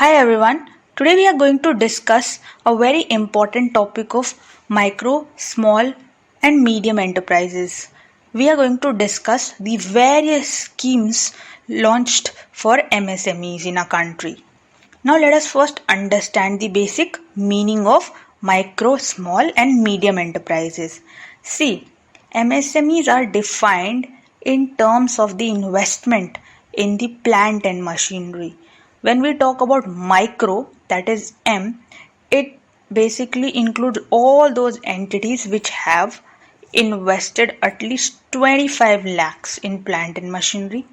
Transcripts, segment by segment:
Hi everyone. Today we are going to discuss a very important topic of micro, small and medium enterprises. We are going to discuss the various schemes launched for MSMEs in our country. Now let us first understand the basic meaning of micro, small and medium enterprises. See, MSMEs are defined in terms of the investment in the plant and machinery. When we talk about micro, that is M, it basically includes all those entities which have invested at least 25 lakhs in plant and machinery.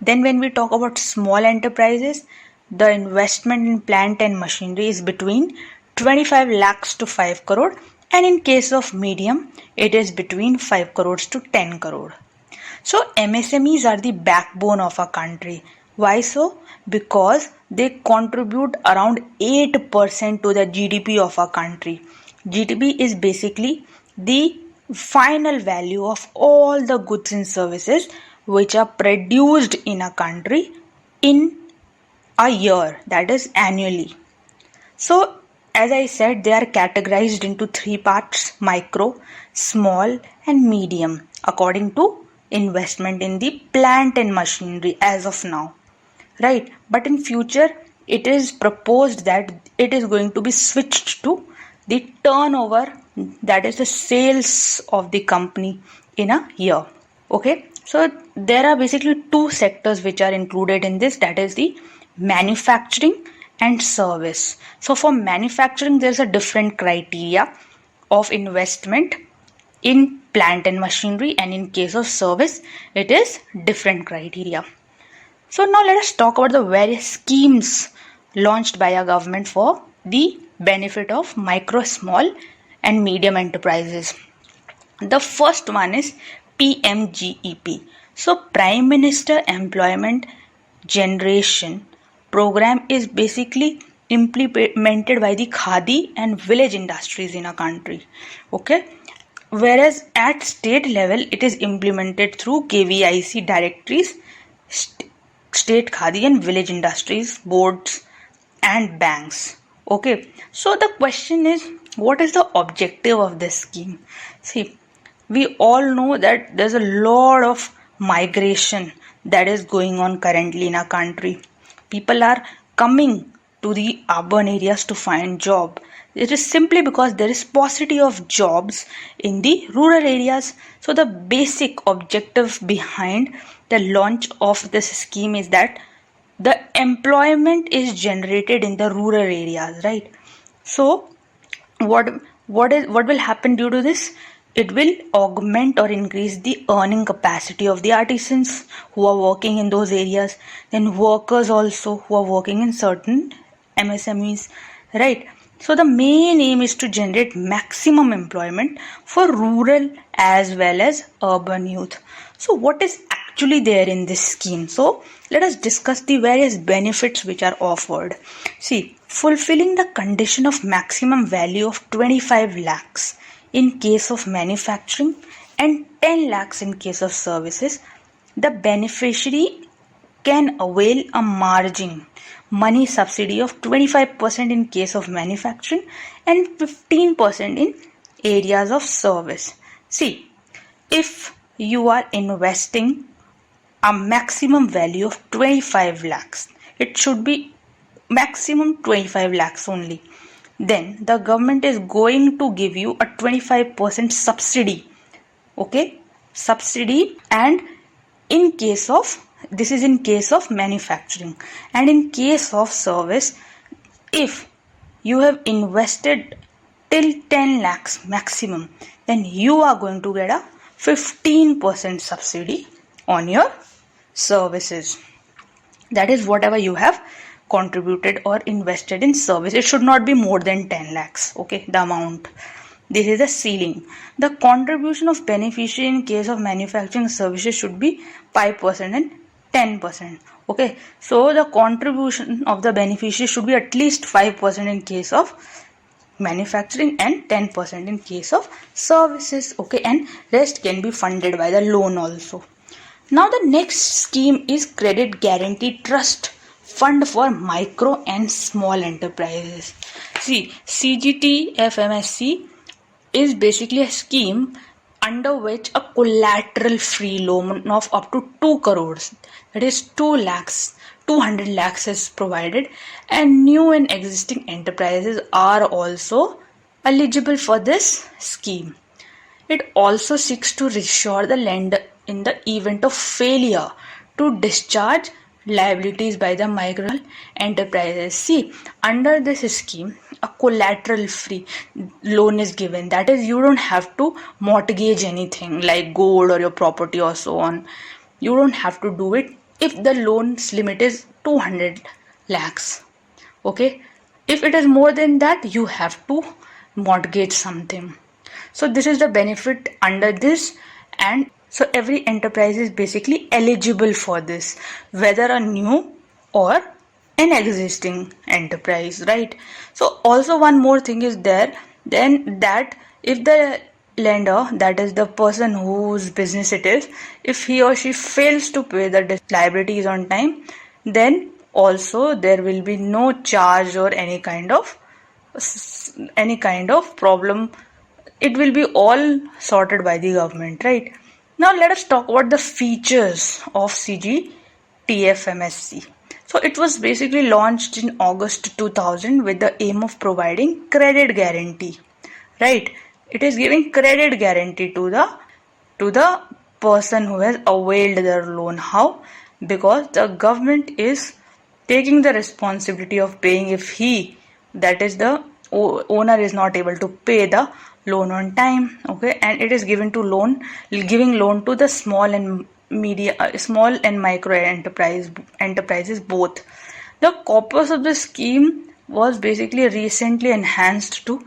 Then when we talk about small enterprises, the investment in plant and machinery is between 25 lakhs to 5 crore, and in case of medium, it is between 5 crores to 10 crore. So MSMEs are the backbone of our country. Why so? Because they contribute around 8% to the GDP of our country. GDP is basically the final value of all the goods and services which are produced in a country in a year, that is annually. So as I said, they are categorized into three parts: micro, small and medium, according to investment in the plant and machinery as of now, right? But in future it is proposed that it is going to be switched to the turnover, that is the sales of the company in a year. Okay, so there are basically two sectors which are included in this, that is the manufacturing and service. So for manufacturing there's a different criteria of investment in plant and machinery, and in case of service it is different criteria. So now let us talk about the various schemes launched by our government for the benefit of micro, small and medium enterprises. The first one is PMGEP. So Prime Minister Employment Generation Program is basically implemented by the khadi and village industries in our country. Okay, whereas at state level it is implemented through KVIC directories, state khadi and village industries boards and banks. Okay, so the question is, what is the objective of this scheme? See, we all know that there's a lot of migration that is going on currently in our country. People are coming to the urban areas to find job. It is simply because there is paucity of jobs in the rural areas. So the basic objective behind the launch of this scheme is that the employment is generated in the rural areas, right? So what will happen due to this? It will augment or increase the earning capacity of the artisans who are working in those areas, then workers also who are working in certain MSMEs, right? So the main aim is to generate maximum employment for rural as well as urban youth. So what is actually there in this scheme? So let us discuss the various benefits which are offered. See, fulfilling the condition of maximum value of 25 lakhs in case of manufacturing and 10 lakhs in case of services, the beneficiary can avail a margin money subsidy of 25% in case of manufacturing and 15% in areas of service. See, if you are investing a maximum value of 25 lakhs, it should be maximum 25 lakhs only, then the government is going to give you a 25% subsidy. Okay, subsidy. And in case of, this is in case of manufacturing, and in case of service, if you have invested till 10 lakhs maximum, then you are going to get a 15% subsidy on your services. That is whatever you have contributed or invested in service. It should not be more than 10 lakhs. Okay, the amount. This is the ceiling. The contribution of beneficiary in case of manufacturing services should be 5% and 10%. Okay, so the contribution of the beneficiary should be at least 5% in case of manufacturing and 10% in case of services. Okay, and rest can be funded by the loan also. Now the next scheme is Credit Guarantee Trust fund for micro and small enterprises. See, CGT FMSC is basically a scheme under which a collateral free loan of up to 2 crores, that is 2 lakhs, 200 lakhs is provided, and new and existing enterprises are also eligible for this scheme. It also seeks to reassure the lender in the event of failure to discharge liabilities by the micro enterprises. See, under this scheme, a collateral free loan is given. That is, you don't have to mortgage anything like gold or your property or so on. You don't have to do it if the loan's limit is 200 lakhs. Okay, if it is more than that, you have to mortgage something. So this is the benefit under this, and so every enterprise is basically eligible for this, whether a new or an existing enterprise, right? So also one more thing is there, then that if the lender, that is the person whose business it is, if he or she fails to pay the liabilities on time, then also there will be no charge or any kind of problem. It will be all sorted by the government, right? Now let us talk about the features of CGTFMSC. So it was basically launched in August 2000 with the aim of providing credit guarantee, right? It is giving credit guarantee to the person who has availed their loan. How? Because the government is taking the responsibility of paying if he, that is the owner, is not able to pay the loan on time. Okay, and it is giving loan to the small and micro enterprises both. The corpus of the scheme was basically recently enhanced to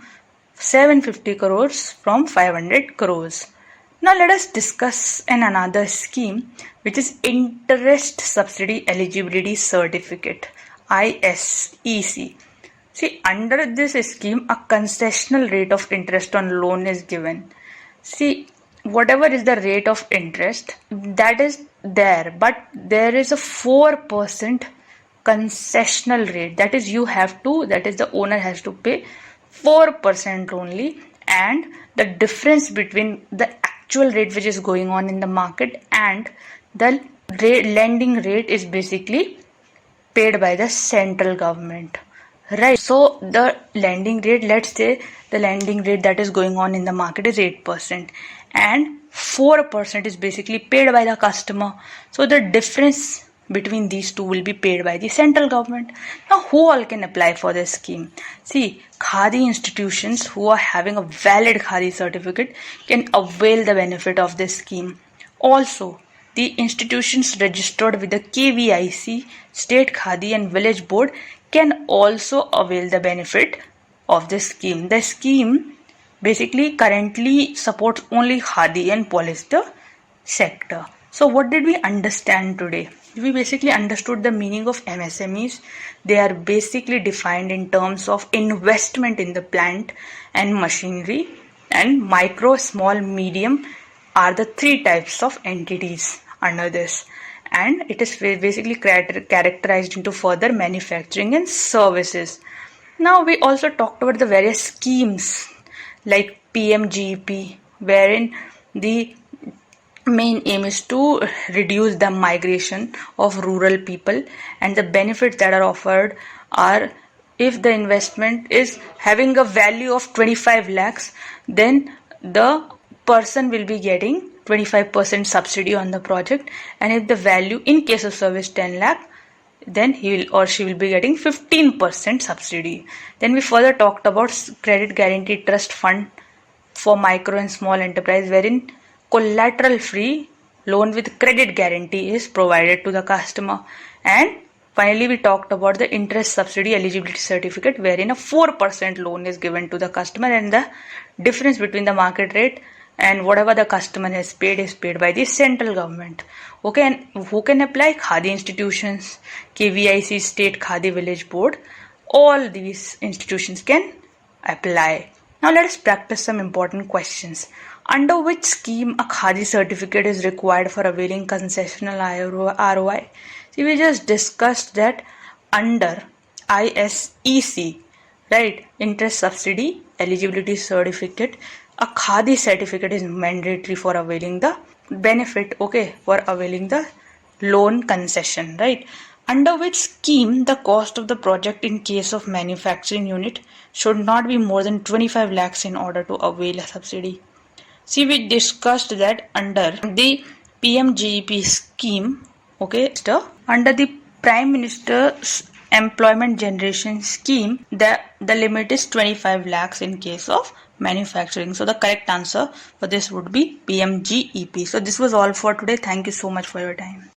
750 crores from 500 crores. Now let us discuss another scheme, which is Interest Subsidy Eligibility Certificate, ISEC. See, under this scheme, a concessional rate of interest on loan is given. See, whatever is the rate of interest, that is there, but there is a 4% concessional rate. That is, the owner has to pay 4% only, and the difference between the actual rate which is going on in the market and the lending rate is basically paid by the central government. Right. So the lending rate, let's say the lending rate that is going on in the market is 8%, and 4% is basically paid by the customer. So the difference between these two will be paid by the central government. Now, who all can apply for this scheme? See, Khadi institutions who are having a valid Khadi certificate can avail the benefit of this scheme. Also, the institutions registered with the KVIC, State Khadi and Village Board, can also avail the benefit of this scheme. The scheme basically currently supports only Khadi and polyester sector. So what did we understand today? We basically understood the meaning of MSMEs. They are basically defined in terms of investment in the plant and machinery, and micro, small, medium are the 3 types of entities under this, and it is basically characterized into further manufacturing and services. Now we also talked about the various schemes like PMGP, wherein the main aim is to reduce the migration of rural people, and the benefits that are offered are, if the investment is having a value of 25 lakhs, then the person will be getting 25% subsidy on the project, and if the value in case of service 10 lakh, then he will or she will be getting 15% subsidy. Then we further talked about credit guarantee trust fund for micro and small enterprise, wherein collateral free loan with credit guarantee is provided to the customer. And finally, we talked about the interest subsidy eligibility certificate, wherein a 4% loan is given to the customer, and the difference between the market rate and whatever the customer has paid is paid by the central government. Okay, and who can apply? Khadi institutions, KVIC, State Khadi Village Board, all these institutions can apply. Now let us practice some important questions. Under which scheme a Khadi certificate is required for availing concessional ROI? See, we just discussed that under ISEC, right? Interest subsidy eligibility certificate. A khadi certificate is mandatory for availing the benefit, okay, for availing the loan concession, right? Under which scheme the cost of the project in case of manufacturing unit should not be more than 25 lakhs in order to avail a subsidy. See, we discussed that under the PMGEP scheme, okay, under the Prime Minister's Employment Generation Scheme, the limit is 25 lakhs in case of manufacturing. So the correct answer for this would be PMGEP. So this was all for today. Thank you so much for your time.